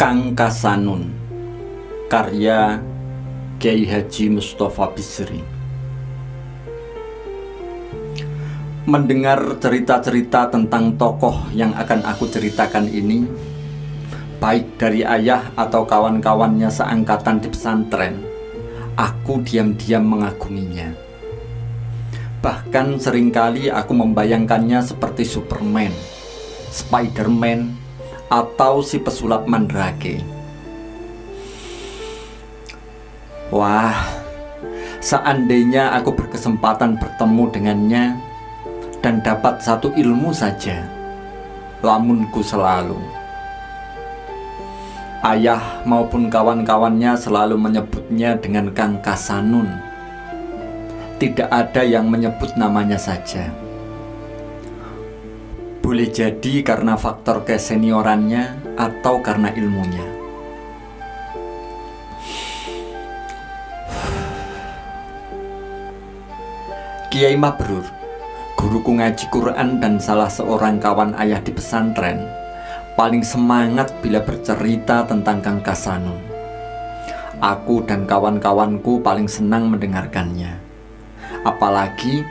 Kang Kasanun, karya Kiai Haji Mustofa Bisri. Mendengar cerita-cerita tentang tokoh yang akan aku ceritakan ini, baik dari ayah atau kawan-kawannya seangkatan di pesantren, aku diam-diam mengaguminya. Bahkan seringkali aku membayangkannya seperti Superman, Spiderman, atau si pesulap Mandrake. Wah, seandainya aku berkesempatan bertemu dengannya dan dapat satu ilmu saja, lamunku selalu. Ayah maupun kawan-kawannya selalu menyebutnya dengan Kang Kasanun. Tidak ada yang menyebut namanya saja. Boleh jadi karena faktor keseniorannya atau karena ilmunya. Kiai Mabrur, guruku ngaji Quran dan salah seorang kawan ayah di pesantren, paling semangat bila bercerita tentang Kang Kasanun. Aku dan kawan-kawanku paling senang mendengarkannya. Apalagi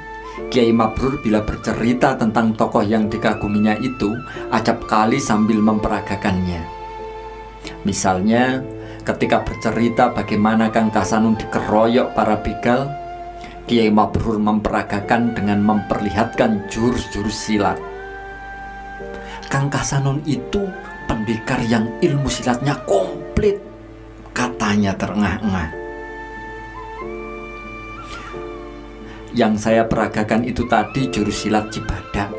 Kiai Mabrur bila bercerita tentang tokoh yang dikaguminya itu acap kali sambil memperagakannya. Misalnya ketika bercerita bagaimana Kang Kasanun dikeroyok para begal, Kiai Mabrur memperagakan dengan memperlihatkan jurus-jurus silat. Kang Kasanun itu pendekar yang ilmu silatnya komplit, katanya terengah-engah. Yang saya peragakan itu tadi jurus silat Cibadak.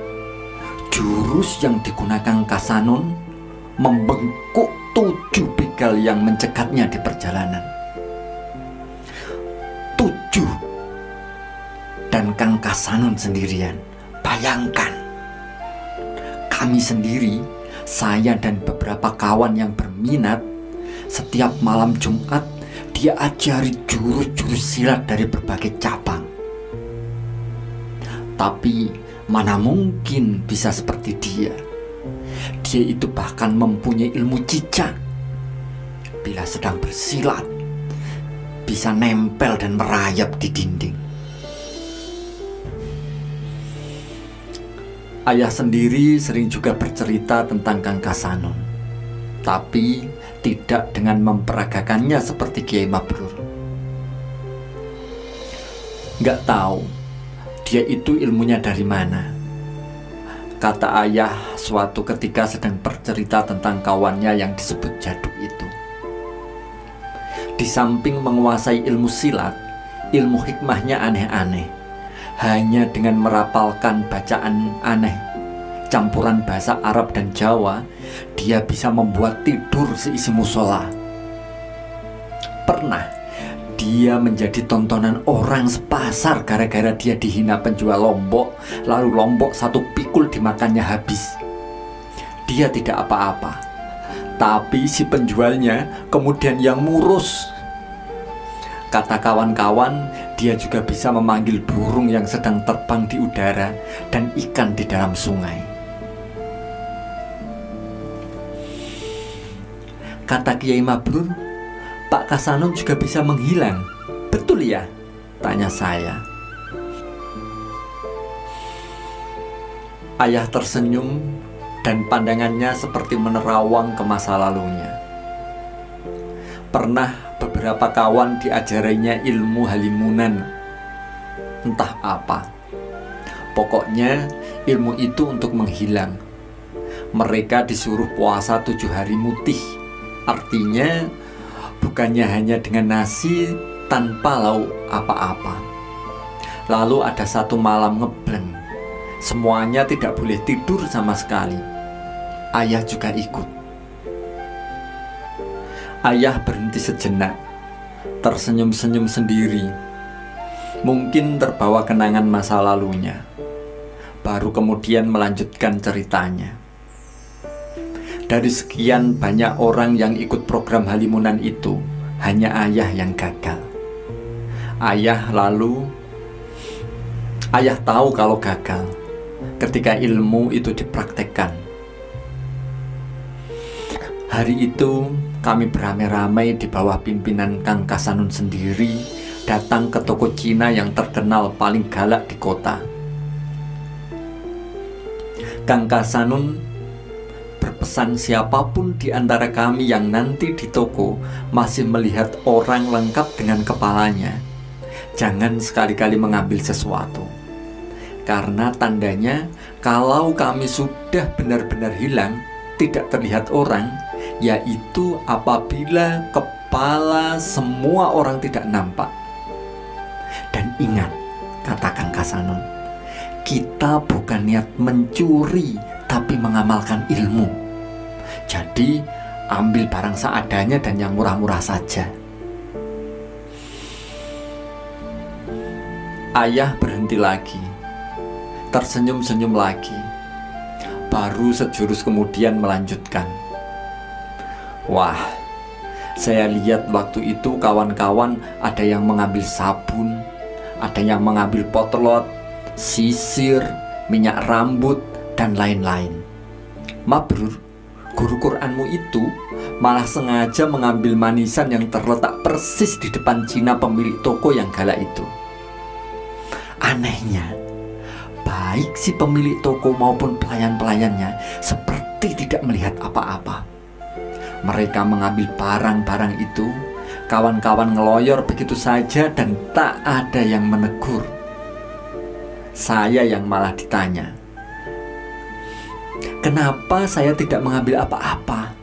Jurus yang digunakan Kasanun membengkuk 7 begal yang mencekatnya di perjalanan. 7. Dan Kang Kasanun sendirian. Bayangkan, kami sendiri, saya dan beberapa kawan yang berminat, setiap malam Jumat dia ajari jurus-jurus silat dari berbagai cabang. Tapi mana mungkin bisa seperti dia. Dia itu bahkan mempunyai ilmu cicak. Bila sedang bersilat, bisa nempel dan merayap di dinding. Ayah sendiri sering juga bercerita tentang Kang Kasanun, tapi tidak dengan memperagakannya seperti Kiai Mabrur. Nggak tahu dia itu ilmunya dari mana. Kata ayah suatu ketika sedang bercerita tentang kawannya yang disebut Jaduk itu. Di samping menguasai ilmu silat, ilmu hikmahnya aneh-aneh. Hanya dengan merapalkan bacaan aneh, campuran bahasa Arab dan Jawa, dia bisa membuat tidur seisi musola. Pernah dia menjadi tontonan orang sepasar gara-gara dia dihina penjual lombok, lalu lombok satu pikul dimakannya habis. Dia tidak apa-apa, tapi si penjualnya kemudian yang murus. Kata kawan-kawan, dia juga bisa memanggil burung yang sedang terbang di udara dan ikan di dalam sungai. Kata Kiai Mabrur, Pak Kasanun juga bisa menghilang. Betul ya? Tanya saya. Ayah tersenyum dan pandangannya seperti menerawang ke masa lalunya. Pernah beberapa kawan diajarinya ilmu halimunan. Entah apa. Pokoknya ilmu itu untuk menghilang. Mereka disuruh puasa 7 hari mutih. Artinya bukannya hanya dengan nasi tanpa lauk apa-apa. Lalu ada satu malam ngebleng. Semuanya tidak boleh tidur sama sekali. Ayah juga ikut. Ayah berhenti sejenak, tersenyum-senyum sendiri. Mungkin terbawa kenangan masa lalunya. Baru kemudian melanjutkan ceritanya. Dari sekian banyak orang yang ikut program halimunan itu, hanya ayah yang gagal. Ayah tahu kalau gagal ketika ilmu itu dipraktekkan. Hari itu kami beramai-ramai di bawah pimpinan Kang Kasanun sendiri datang ke toko Cina yang terkenal paling galak di kota. Kang Kasanun berpesan siapapun di antara kami yang nanti di toko masih melihat orang lengkap dengan kepalanya, jangan sekali-kali mengambil sesuatu. Karena tandanya kalau kami sudah benar-benar hilang, tidak terlihat orang, yaitu apabila kepala semua orang tidak nampak. Dan ingat, kata Kang Kasanun, kita bukan niat mencuri, tapi mengamalkan ilmu. Jadi ambil barang seadanya dan yang murah-murah saja. Ayah berhenti lagi, tersenyum-senyum lagi. Baru sejurus kemudian melanjutkan. Wah, saya lihat waktu itu kawan-kawan ada yang mengambil sabun, ada yang mengambil potlot, sisir, minyak rambut, dan lain-lain. Mabrur, guru Quranmu itu malah sengaja mengambil manisan yang terletak persis di depan Cina pemilik toko yang galak itu. Anehnya, baik si pemilik toko maupun pelayan-pelayannya seperti tidak melihat apa-apa. Mereka mengambil barang-barang itu, kawan-kawan ngeloyor begitu saja dan tak ada yang menegur. Saya yang malah ditanya, kenapa saya tidak mengambil apa-apa?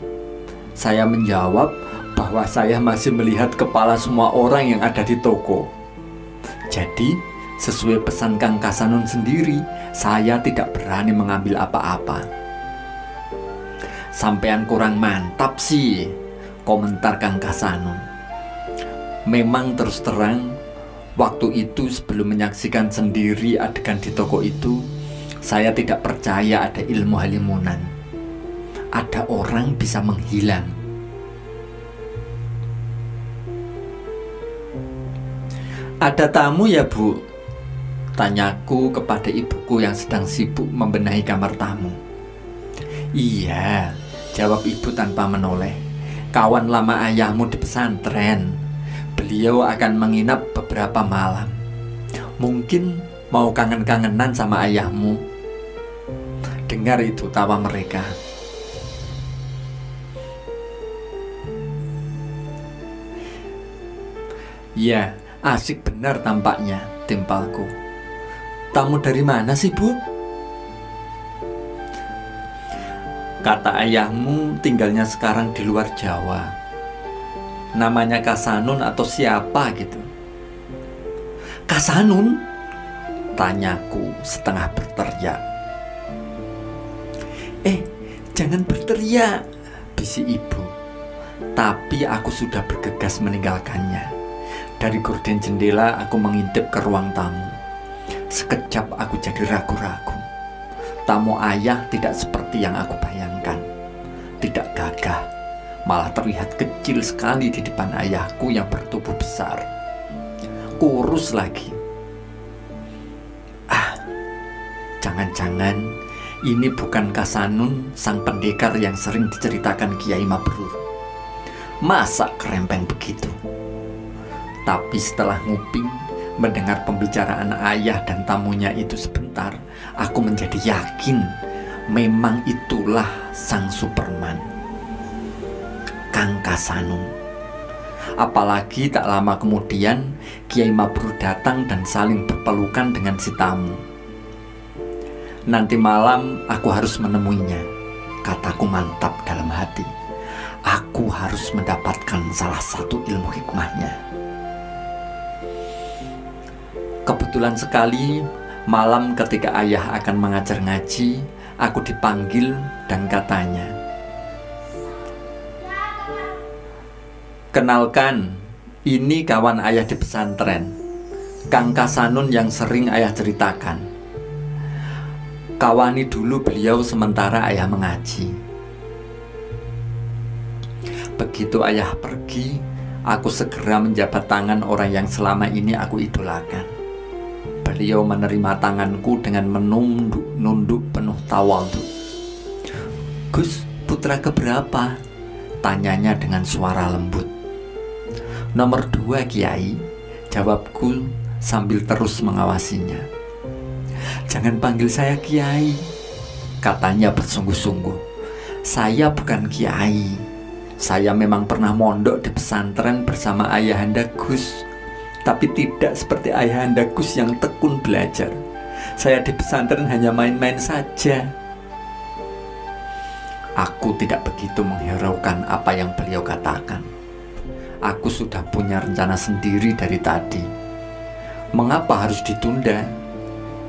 Saya menjawab bahwa saya masih melihat kepala semua orang yang ada di toko. Jadi, sesuai pesan Kang Kasanun sendiri, saya tidak berani mengambil apa-apa. Sampean kurang mantap sih, komentar Kang Kasanun. Memang terus terang, waktu itu sebelum menyaksikan sendiri adegan di toko itu, saya tidak percaya ada ilmu halimunan. Ada orang bisa menghilang. Ada tamu ya, Bu? Tanyaku kepada ibuku yang sedang sibuk membenahi kamar tamu. Iya, jawab ibu tanpa menoleh. Kawan lama ayahmu di pesantren. Beliau akan menginap beberapa malam. Mungkin mau kangen-kangenan sama ayahmu. Dengar itu tawa mereka. Ya, asik benar tampaknya, timpalku. Tamu dari mana sih, Bu? Kata ayahmu tinggalnya sekarang di luar Jawa. Namanya Kasanun atau siapa gitu. Kasanun? Tanyaku setengah berteriak. Jangan berteriak, bisik ibu. Tapi aku sudah bergegas meninggalkannya. Dari gorden jendela aku mengintip ke ruang tamu. Sekejap aku jadi ragu-ragu. Tamu ayah tidak seperti yang aku bayangkan. Tidak gagah, malah terlihat kecil sekali di depan ayahku yang bertubuh besar. Kurus lagi. Jangan-jangan ini bukan Kasanun, sang pendekar yang sering diceritakan Kiai Mabrur. Masa kerempeng begitu? Tapi setelah nguping, mendengar pembicaraan ayah dan tamunya itu sebentar, aku menjadi yakin memang itulah sang Superman, Kang Kasanun. Apalagi tak lama kemudian Kiai Mabrur datang dan saling berpelukan dengan si tamu. Nanti malam aku harus menemuinya, kataku mantap dalam hati. Aku harus mendapatkan salah satu ilmu hikmahnya. Kebetulan sekali malam ketika ayah akan mengajar ngaji, aku dipanggil dan katanya, kenalkan, ini kawan ayah di pesantren, Kang Kasanun yang sering ayah ceritakan. Kawani dulu beliau sementara ayah mengaji. Begitu ayah pergi, aku segera menjabat tangan orang yang selama ini aku idolakan. Beliau menerima tanganku dengan menunduk-nunduk penuh tawadhu. Gus, putra keberapa? Tanyanya dengan suara lembut. Nomor 2, Kiai, jawabku sambil terus mengawasinya. Jangan panggil saya Kiai, katanya bersungguh-sungguh. Saya bukan Kiai. Saya memang pernah mondok di pesantren bersama Ayahanda Gus, tapi tidak seperti Ayahanda Gus yang tekun belajar. Saya di pesantren hanya main-main saja. Aku tidak begitu menghiraukan apa yang beliau katakan. Aku sudah punya rencana sendiri dari tadi. Mengapa harus ditunda?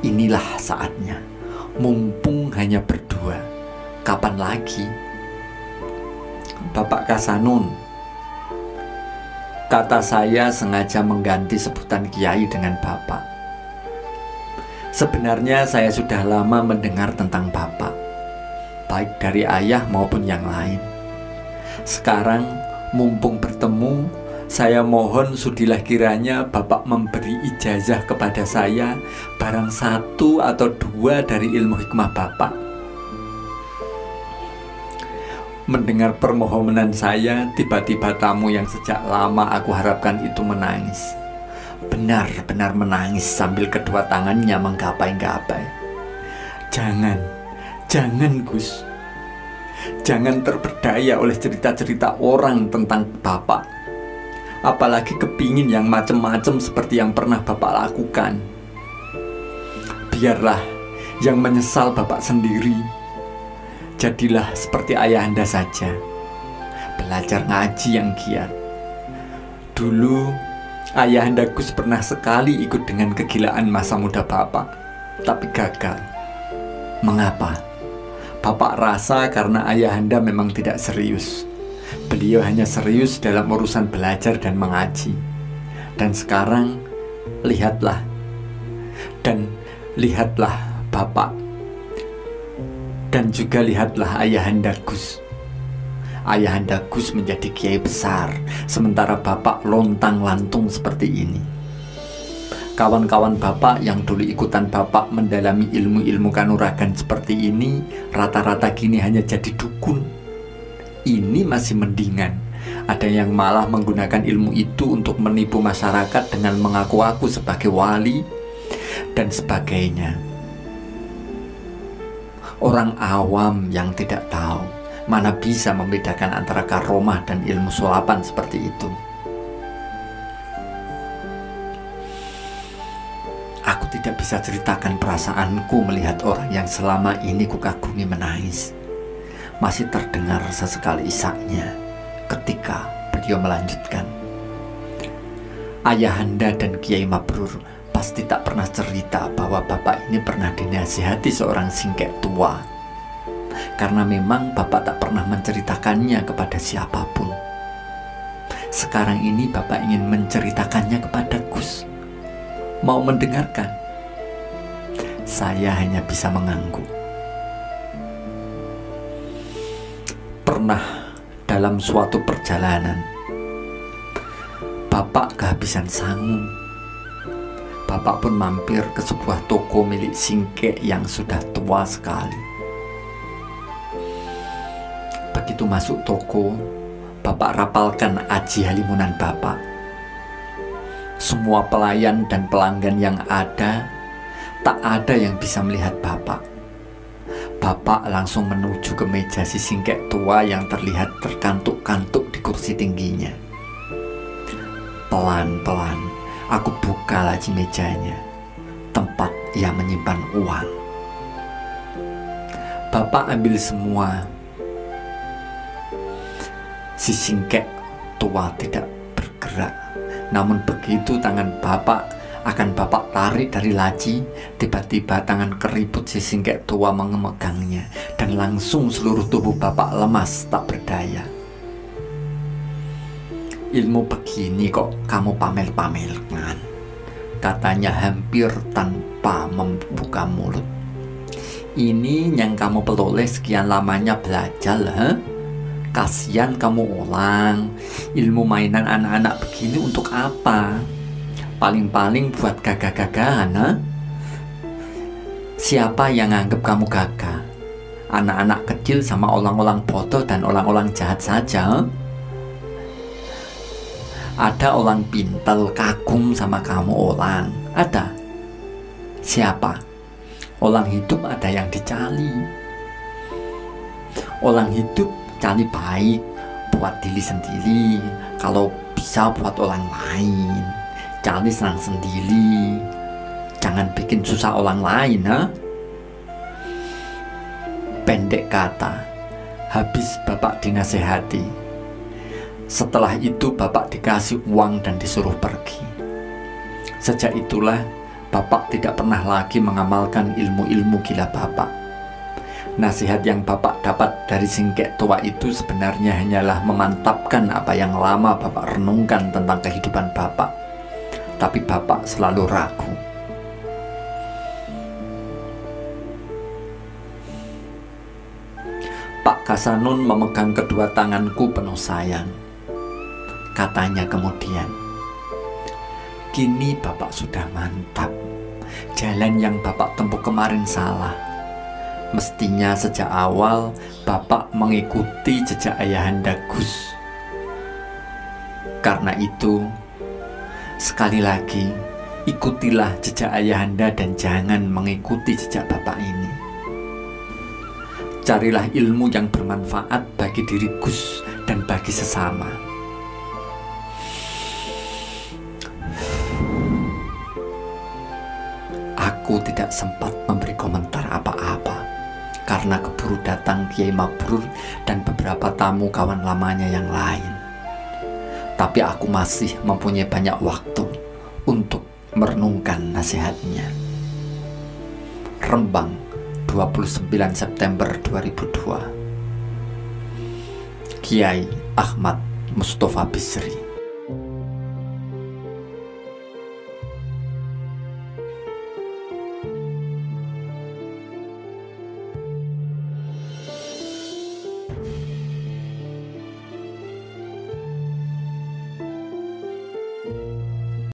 Inilah saatnya. Mumpung hanya berdua. Kapan lagi? Bapak Kasanun, kata saya sengaja mengganti sebutan Kiai dengan Bapak. Sebenarnya saya sudah lama mendengar tentang Bapak, baik dari ayah maupun yang lain. Sekarang mumpung bertemu, saya mohon sudilah kiranya Bapak memberi ijazah kepada saya barang 1 atau 2 dari ilmu hikmah Bapak. Mendengar permohonan saya, tiba-tiba tamu yang sejak lama aku harapkan itu menangis. Benar-benar menangis sambil kedua tangannya menggapai-gapai. Jangan Gus. Jangan terperdaya oleh cerita-cerita orang tentang Bapak. Apalagi kepingin yang macam-macam seperti yang pernah Bapak lakukan. Biarlah yang menyesal Bapak sendiri. Jadilah seperti Ayahanda saja, belajar ngaji yang giat. Dulu Ayahanda Gus pernah sekali ikut dengan kegilaan masa muda Bapak, tapi gagal. Mengapa? Bapak rasa karena Ayahanda memang tidak serius. Beliau hanya serius dalam urusan belajar dan mengaji. Dan sekarang lihatlah Bapak. Dan juga lihatlah Ayahanda Gus. Ayahanda Gus menjadi kiai besar, sementara Bapak lontang-lantung seperti ini. Kawan-kawan Bapak yang dulu ikutan Bapak mendalami ilmu-ilmu kanuragan seperti ini, rata-rata kini hanya jadi dukun. Ini masih mendingan. Ada yang malah menggunakan ilmu itu untuk menipu masyarakat dengan mengaku-ngaku sebagai wali dan sebagainya. Orang awam yang tidak tahu mana bisa membedakan antara karomah dan ilmu sulapan seperti itu. Aku tidak bisa ceritakan perasaanku melihat orang yang selama ini kukagumi menangis. Masih terdengar sesekali isaknya ketika beliau melanjutkan. Ayahanda dan Kiai Mabrur pasti tak pernah cerita bahwa Bapak ini pernah dinasihati seorang singkek tua. Karena memang Bapak tak pernah menceritakannya kepada siapapun. Sekarang ini Bapak ingin menceritakannya kepada Gus. Mau mendengarkan? Saya hanya bisa mengangguk. Pernah dalam suatu perjalanan, Bapak kehabisan sangu. Bapak pun mampir ke sebuah toko milik singkek yang sudah tua sekali. Begitu masuk toko, Bapak rapalkan aji halimunan Bapak. Semua pelayan dan pelanggan yang ada, tak ada yang bisa melihat Bapak. Bapak langsung menuju ke meja si singkek tua yang terlihat terkantuk-kantuk di kursi tingginya. Pelan-pelan aku buka laci mejanya, tempat ia menyimpan uang. Bapak ambil semua. Si singkek tua tidak bergerak. Namun begitu tangan Bapak akan Bapak tarik dari laci, tiba-tiba tangan keriput si singkek tua memegangnya, dan langsung seluruh tubuh Bapak lemas tak berdaya. Ilmu begini kok kamu pamer-pamerkan, katanya hampir tanpa membuka mulut. Ini yang kamu peroleh sekian lamanya belajar, ha? Kasihan kamu ulang. Ilmu mainan anak-anak begini untuk apa? Paling-paling buat gagah-gagahan, ha? Siapa yang anggap kamu gagah? anak-anak kecil sama orang-orang bodoh dan orang-orang jahat saja. Ada orang pintar kagum sama kamu orang. Ada. Siapa? Orang hidup ada yang dicari. Orang hidup cari baik buat diri sendiri, kalau bisa buat orang lain. Cari senang sendiri, jangan bikin susah orang lain, ha? Pendek kata, habis bapak dinasehati. Setelah itu bapak dikasih uang dan disuruh pergi. Sejak itulah bapak tidak pernah lagi mengamalkan ilmu-ilmu gila bapak. Nasihat yang bapak dapat dari singkek tua itu sebenarnya hanyalah memantapkan apa yang lama bapak renungkan tentang kehidupan bapak. Tapi bapak selalu ragu. Pak Kasanun memegang kedua tanganku penuh sayang. Katanya kemudian, "Kini bapak sudah mantap. Jalan yang bapak tempuh kemarin salah. Mestinya sejak awal bapak mengikuti jejak ayahanda Gus. Karena itu, sekali lagi, ikutilah jejak ayahanda dan jangan mengikuti jejak bapak ini. Carilah ilmu yang bermanfaat bagi diri Gus dan bagi sesama." Aku tidak sempat memberi komentar apa-apa karena keburu datang Kiai Mabrur dan beberapa tamu kawan lamanya yang lain. Tapi aku masih mempunyai banyak waktu untuk merenungkan nasihatnya. Rembang, 29 September 2002. Kiai Ahmad Mustofa Bisri.